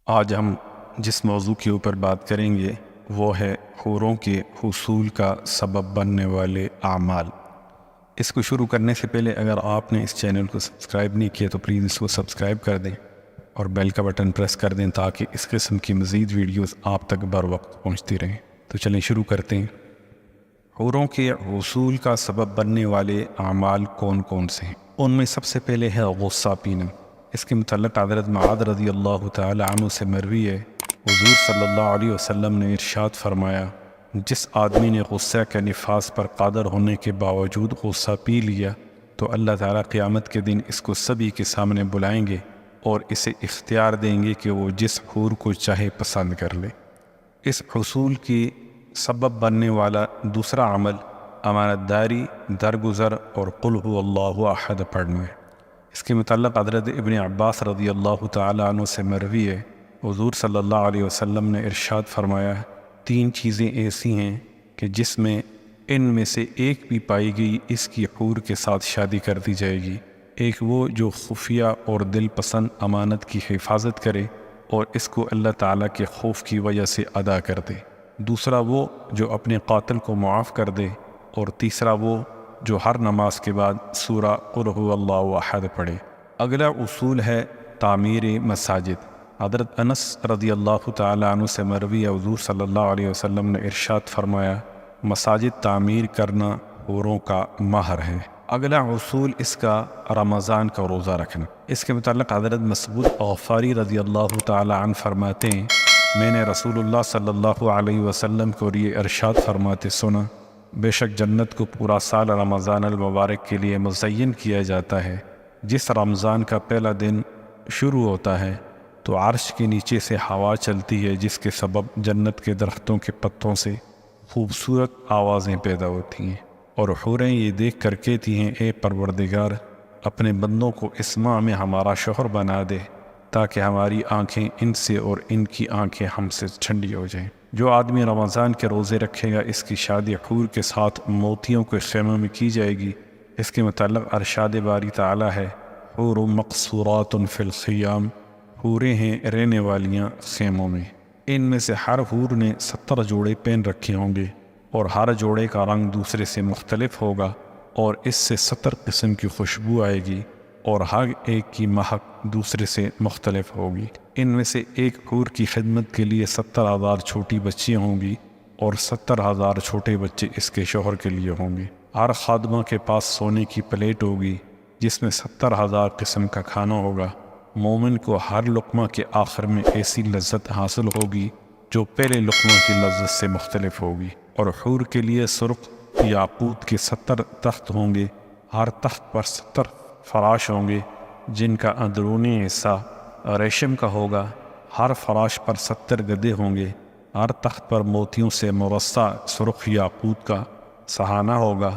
آج ہم جس موضوع کے اوپر بات کریں گے وہ ہے حوروں کے حصول کا سبب بننے والے اعمال۔ اس کو شروع کرنے سے پہلے اگر آپ نے اس چینل کو سبسکرائب نہیں کیا تو پلیز اس کو سبسکرائب کر دیں اور بیل کا بٹن پریس کر دیں تاکہ اس قسم کی مزید ویڈیوز آپ تک بر وقت پہنچتی رہیں۔ تو چلیں شروع کرتے ہیں۔ حوروں کے حصول کا سبب بننے والے اعمال کون کون سے ہیں؟ ان میں سب سے پہلے ہے غصہ پینا۔ اس کے متعلق حضرت معاذ رضی اللہ تعالی عنہ سے مروی ہے، حضور صلی اللہ علیہ وسلم نے ارشاد فرمایا، جس آدمی نے غصہ کے نفاذ پر قادر ہونے کے باوجود غصہ پی لیا تو اللہ تعالیٰ قیامت کے دن اس کو سبھی کے سامنے بلائیں گے اور اسے اختیار دیں گے کہ وہ جس حور کو چاہے پسند کر لے۔ اس حصول کی سبب بننے والا دوسرا عمل امانت داری، درگزر اور قل هو اللہ احد پڑھنا ہے۔ اس کے متعلق حضرت ابن عباس رضی اللہ تعالی عنہ سے مروی ہے، حضور صلی اللہ علیہ وسلم نے ارشاد فرمایا، تین چیزیں ایسی ہیں کہ جس میں ان میں سے ایک بھی پائی گئی اس کی حور کے ساتھ شادی کر دی جائے گی۔ ایک وہ جو خفیہ اور دل پسند امانت کی حفاظت کرے اور اس کو اللہ تعالیٰ کے خوف کی وجہ سے ادا کر دے، دوسرا وہ جو اپنے قاتل کو معاف کر دے، اور تیسرا وہ جو ہر نماز کے بعد سورہ قل هو اللہ احد پڑھے۔ اگلا اصول ہے تعمیر مساجد۔ حضرت انس رضی اللہ تعالی عنہ سے مروی ہے، حضور صلی اللہ علیہ وسلم نے ارشاد فرمایا، مساجد تعمیر کرنا حوروں کا مہر ہے۔ اگلا اصول اس کا رمضان کا روزہ رکھنا۔ اس کے متعلق حضرت مسعود غفاری رضی اللہ تعالی عنہ فرماتے ہیں، میں نے رسول اللہ صلی اللہ علیہ وسلم کو یہ ارشاد فرماتے سنا، بے شک جنت کو پورا سال رمضان المبارک کے لیے مزین کیا جاتا ہے۔ جس رمضان کا پہلا دن شروع ہوتا ہے تو عرش کے نیچے سے ہوا چلتی ہے، جس کے سبب جنت کے درختوں کے پتوں سے خوبصورت آوازیں پیدا ہوتی ہیں، اور حوریں یہ دیکھ کر کہتی ہیں، اے پروردگار، اپنے بندوں کو اس ماہ میں ہمارا شوہر بنا دے تاکہ ہماری آنکھیں ان سے اور ان کی آنکھیں ہم سے ٹھنڈی ہو جائیں۔ جو آدمی رمضان کے روزے رکھے گا اس کی شادی حور کے ساتھ موتیوں کے خیموں میں کی جائے گی۔ اس کے متعلق ارشاد باری تعالیٰ ہے، حور مقصورات فی الخیام، حوریں ہیں رہنے والیاں خیموں میں۔ ان میں سے ہر حور نے 70 جوڑے پہن رکھے ہوں گے اور ہر جوڑے کا رنگ دوسرے سے مختلف ہوگا اور اس سے 70 قسم کی خوشبو آئے گی اور ہر ایک کی مہک دوسرے سے مختلف ہوگی۔ ان میں سے ایک حور کی خدمت کے لیے 70,000 چھوٹی بچیاں ہوں گی اور 70,000 چھوٹے بچے اس کے شوہر کے لیے ہوں گے۔ ہر خادمہ کے پاس سونے کی پلیٹ ہوگی جس میں 70,000 قسم کا کھانا ہوگا۔ مومن کو ہر لقمہ کے آخر میں ایسی لذت حاصل ہوگی جو پہلے لقمہ کی لذت سے مختلف ہوگی، اور حور کے لیے سرخ یاقوت کے 70 تخت ہوں گے، ہر تخت پر 70 فراش ہوں گے جن کا اندرونی حصہ ریشم کا ہوگا، ہر فراش پر 70 گدے ہوں گے، ہر تخت پر موتیوں سے مرصع سرخ یاقوت کا صحانہ ہوگا،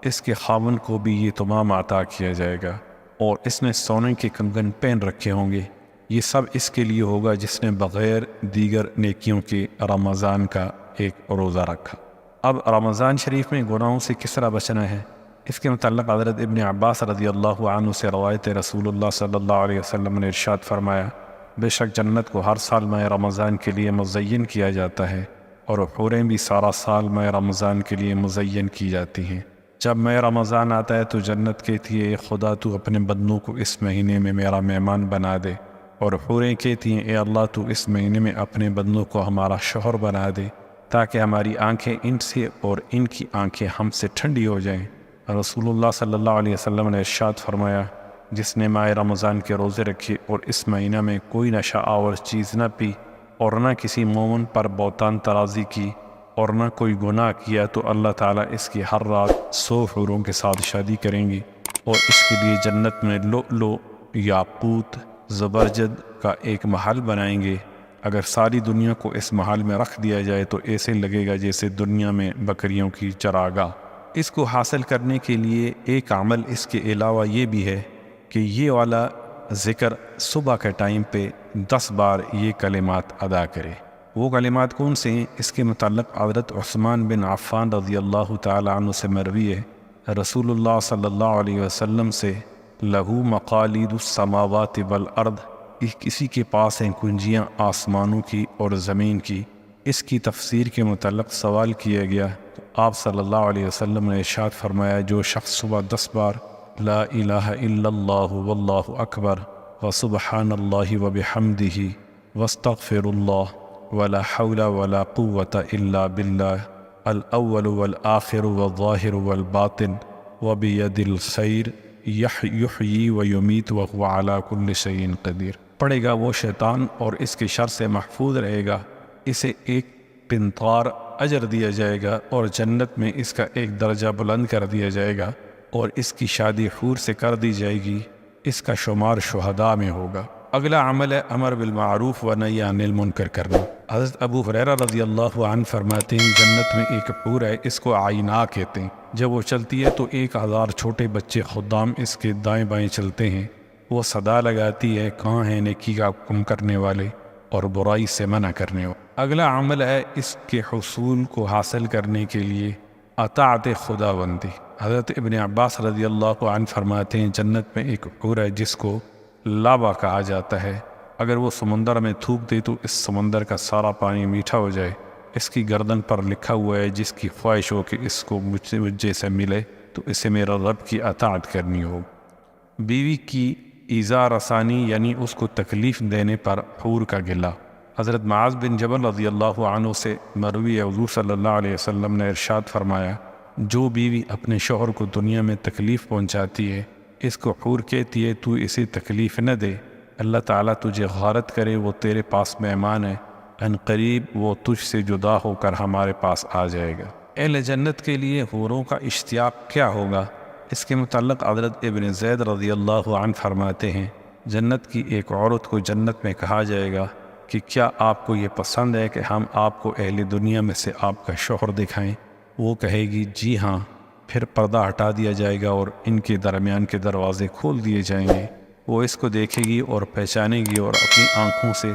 اس کے خاوند کو بھی یہ تمام عطا کیا جائے گا، اور اس نے سونے کے کنگن پہن رکھے ہوں گے۔ یہ سب اس کے لیے ہوگا جس نے بغیر دیگر نیکیوں کے رمضان کا ایک روزہ رکھا۔ اب رمضان شریف میں گناہوں سے کس طرح بچنا ہے؟ اس کے متعلق حضرت ابن عباس رضی اللہ عنہ سے روایت رسول اللہ صلی اللہ علیہ وسلم نے ارشاد فرمایا، بے شک جنت کو ہر سال ماہ رمضان کے لیے مزین کیا جاتا ہے اور حوریں بھی سارا سال ماہ رمضان کے لیے مزین کی جاتی ہیں۔ جب ماہ رمضان آتا ہے تو جنت کہتی ہے، اے خدا تو اپنے بندوں کو اس مہینے میں میرا مہمان بنا دے، اور حوریں کہتی ہیں، اے اللہ تو اس مہینے میں اپنے بندوں کو ہمارا شوہر بنا دے تاکہ ہماری آنکھیں ان سے اور ان کی آنکھیں ہم سے ٹھنڈی ہو جائیں۔ رسول اللہ صلی اللہ علیہ وسلم نے ارشاد فرمایا، جس نے ماہ رمضان کے روزے رکھے اور اس مہینہ میں کوئی نشہ آور چیز نہ پی اور نہ کسی مومن پر بہتان طرازی کی اور نہ کوئی گناہ کیا تو اللہ تعالیٰ اس کی ہر رات 100 حوروں کے ساتھ شادی کریں گی اور اس کے لیے جنت میں لؤلؤ، یاقوت، زبرجد کا ایک محل بنائیں گے۔ اگر ساری دنیا کو اس محل میں رکھ دیا جائے تو ایسے لگے گا جیسے دنیا میں بکریوں کی چراگاہ۔ اس کو حاصل کرنے کے لیے ایک عمل اس کے علاوہ یہ بھی ہے کہ یہ والا ذکر صبح کے ٹائم پہ 10 بار یہ کلمات ادا کرے۔ وہ کلمات کون سے ہیں؟ اس کے متعلق حضرت عثمان بن عفان رضی اللہ تعالی عنہ سے مروی ہے، رسول اللہ صلی اللہ علیہ وسلم سے، لہو مقالید السماوات والارض کسی کے پاس ہیں کنجیاں آسمانوں کی اور زمین کی۔ اس کی تفسیر کے متعلق سوال کیا گیا تو آپ صلی اللہ علیہ وسلم نے ارشاد فرمایا، جو شخص صبح 10 بار لا الہ الا اللہ واللہ اکبر وسبحان اللہ وبحمدہ واستغفر اللہ ولا حول ولا قوة الا باللہ الاول والآخر والظاہر والباطن وبید الخیر یحیی ویمیت وهو علی کل شیء قدیر، پڑھے گا وہ شیطان اور اس کے شر سے محفوظ رہے گا، اسے ایک قنطار اجر دیا جائے گا اور جنت میں اس کا ایک درجہ بلند کر دیا جائے گا، اور اس کی شادی حور سے کر دی جائے گی، اس کا شمار شہداء میں ہوگا۔ اگلا عمل ہے امر بالمعروف و نہی عن المنکر کرنا۔ حضرت ابو ہریرہ رضی اللہ عنہ فرماتے ہیں، جنت میں ایک حور ہے، اس کو آئینہ کہتے ہیں، جب وہ چلتی ہے تو 1000 چھوٹے بچے خدام اس کے دائیں بائیں چلتے ہیں، وہ صدا لگاتی ہے، کہاں ہیں نیکی کا حکم کرنے والے اور برائی سے منع کرنے والے۔ اگلا عمل ہے اس کے حصول کو حاصل کرنے کے لیے اطاعت خدا بندی۔ حضرت ابن عباس رضی اللہ عنہ فرماتے ہیں، جنت میں ایک حور ہے جس کو لابا کہا جاتا ہے، اگر وہ سمندر میں تھوک دے تو اس سمندر کا سارا پانی میٹھا ہو جائے۔ اس کی گردن پر لکھا ہوا ہے، جس کی خواہش ہو کہ اس کو مجھے سے ملے تو اسے میرا رب کی اطاعت کرنی ہو۔ بیوی کی ایذا رسانی یعنی اس کو تکلیف دینے پر حور کا گلہ۔ حضرت معاذ بن جبل رضی اللہ عنہ سے مروی ہے، حضور صلی اللہ علیہ وسلم نے ارشاد فرمایا، جو بیوی اپنے شوہر کو دنیا میں تکلیف پہنچاتی ہے، اس کو حور کہتی ہے تو اسے تکلیف نہ دے، اللہ تعالیٰ تجھے غارت کرے، وہ تیرے پاس مہمان ہے، ان قریب وہ تجھ سے جدا ہو کر ہمارے پاس آ جائے گا۔ اہل جنت کے لیے حوروں کا اشتیاق کیا ہوگا؟ اس کے متعلق حضرت ابن زید رضی اللہ عنہ فرماتے ہیں، جنت کی ایک عورت کو جنت میں کہا جائے گا کہ کیا آپ کو یہ پسند ہے کہ ہم آپ کو اہل دنیا میں سے آپ کا شوہر دکھائیں؟ وہ کہے گی جی ہاں، پھر پردہ ہٹا دیا جائے گا اور ان کے درمیان کے دروازے کھول دیے جائیں گے، وہ اس کو دیکھے گی اور پہچانے گی اور اپنی آنکھوں سے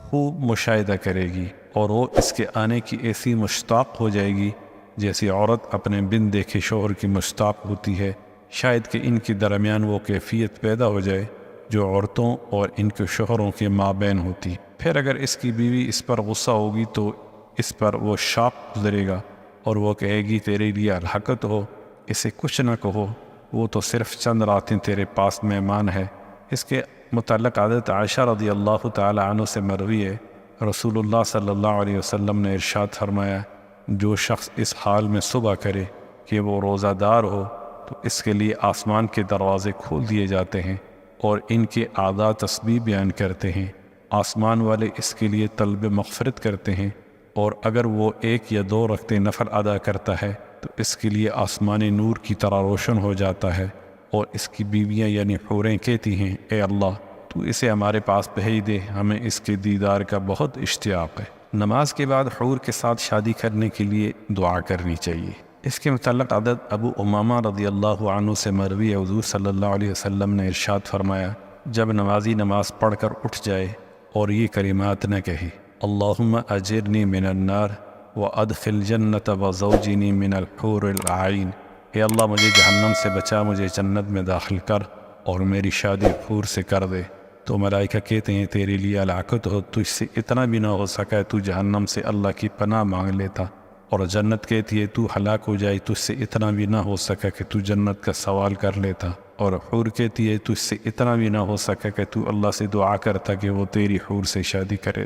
خوب مشاہدہ کرے گی، اور وہ اس کے آنے کی ایسی مشتاق ہو جائے گی جیسی عورت اپنے بن دیکھے شوہر کی مشتاق ہوتی ہے، شاید کہ ان کے درمیان وہ کیفیت پیدا ہو جائے جو عورتوں اور ان کے شوہروں کے مابین ہوتی۔ پھر اگر اس کی بیوی اس پر غصہ ہوگی تو اس پر وہ شاپ گزرے گا اور وہ کہے گی تیرے لیے ہلاکت ہو، اسے کچھ نہ کہو، وہ تو صرف چند راتیں تیرے پاس مہمان ہے۔ اس کے متعلق حضرت عائشہ رضی اللہ تعالی عنہ سے مروی ہے، رسول اللہ صلی اللہ علیہ وسلم نے ارشاد فرمایا، جو شخص اس حال میں صبح کرے کہ وہ روزہ دار ہو تو اس کے لیے آسمان کے دروازے کھول دیے جاتے ہیں اور ان کے اعضاء تسبیح بیان کرتے ہیں، آسمان والے اس کے لیے طلب مغفرت کرتے ہیں، اور اگر وہ 1 یا 2 رکعتیں نفل ادا کرتا ہے تو اس کے لیے آسمان نور کی طرح روشن ہو جاتا ہے، اور اس کی بیویاں یعنی حوریں کہتی ہیں، اے اللہ تو اسے ہمارے پاس بھیج دے، ہمیں اس کے دیدار کا بہت اشتیاق ہے۔ نماز کے بعد حور کے ساتھ شادی کرنے کے لیے دعا کرنی چاہیے۔ اس کے متعلق حضرت ابو امامہ رضی اللہ عنہ سے مروی ہے، حضور صلی اللہ علیہ وسلم نے ارشاد فرمایا، جب نمازی نماز پڑھ کر اٹھ جائے اور یہ کلمات نہ کہے، اللہم اجرنی من النار وادخل جنت وزوجنی من الحور العین، اے اللہ مجھے جہنم سے بچا، مجھے جنت میں داخل کر اور میری شادی حور سے کر دے، تو ملائکہ کہتے ہیں تیرے لیے ہلاکت ہو، تجھ سے اتنا بھی نہ ہو سکا تو جہنم سے اللہ کی پناہ مانگ لیتا، اور جنت کہتی ہے تو ہلاک ہو جائے، تجھ سے اتنا بھی نہ ہو سکا کہ تو جنت کا سوال کر لیتا، اور حور کہتی ہے تجھ سے اتنا بھی نہ ہو سکا کہ تو اللہ سے دعا کرتا کہ وہ تیری حور سے شادی کرے۔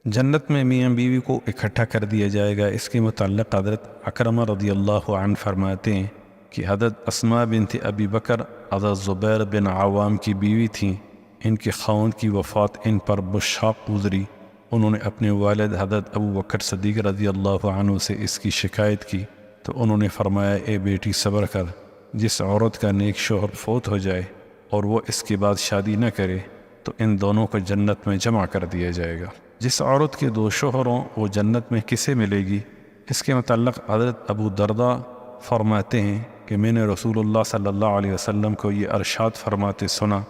جنت میں میاں بیوی کو اکٹھا کر دیا جائے گا۔ اس کے متعلق حضرت اکرمہ رضی اللہ عنہ فرماتے ہیں کہ حضرت اسماء بنت ابی بکر حضرت زبیر بن عوام کی بیوی تھیں، ان کے خاوند کی وفات ان پر بشاق گزری، انہوں نے اپنے والد حضرت ابو بکر صدیق رضی اللہ عنہ سے اس کی شکایت کی تو انہوں نے فرمایا، اے بیٹی صبر کر، جس عورت کا نیک شوہر فوت ہو جائے اور وہ اس کے بعد شادی نہ کرے تو ان دونوں کو جنت میں جمع کر دیا جائے گا۔ جس عورت کے 2 شوہر ہوں وہ جنت میں کسے ملے گی؟ اس کے متعلق حضرت ابو درداء فرماتے ہیں کہ میں نے رسول اللہ صلی اللہ علیہ وسلم کو یہ ارشاد فرماتے سنا،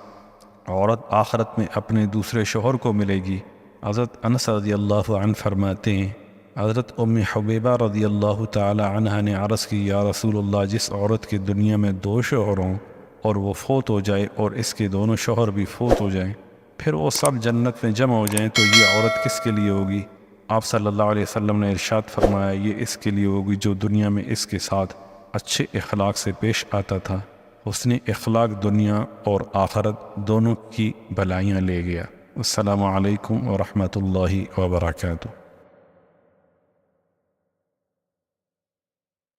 عورت آخرت میں اپنے دوسرے شوہر کو ملے گی۔ حضرت انس رضی اللہ عنہ فرماتے ہیں، حضرت ام حبیبہ رضی اللہ تعالی عنہ نے عرض کی، یا رسول اللہ، جس عورت کے دنیا میں 2 شوہر ہوں اور وہ فوت ہو جائے اور اس کے دونوں شوہر بھی فوت ہو جائیں پھر وہ سب جنت میں جمع ہو جائیں تو یہ عورت کس کے لیے ہوگی؟ آپ صلی اللہ علیہ وسلم نے ارشاد فرمایا یہ اس کے لیے ہوگی جو دنیا میں اس کے ساتھ اچھے اخلاق سے پیش آتا تھا، حسن اخلاق دنیا اور آخرت دونوں کی بھلائیاں لے گیا۔ السلام علیکم ورحمۃ اللہ وبرکاتہ۔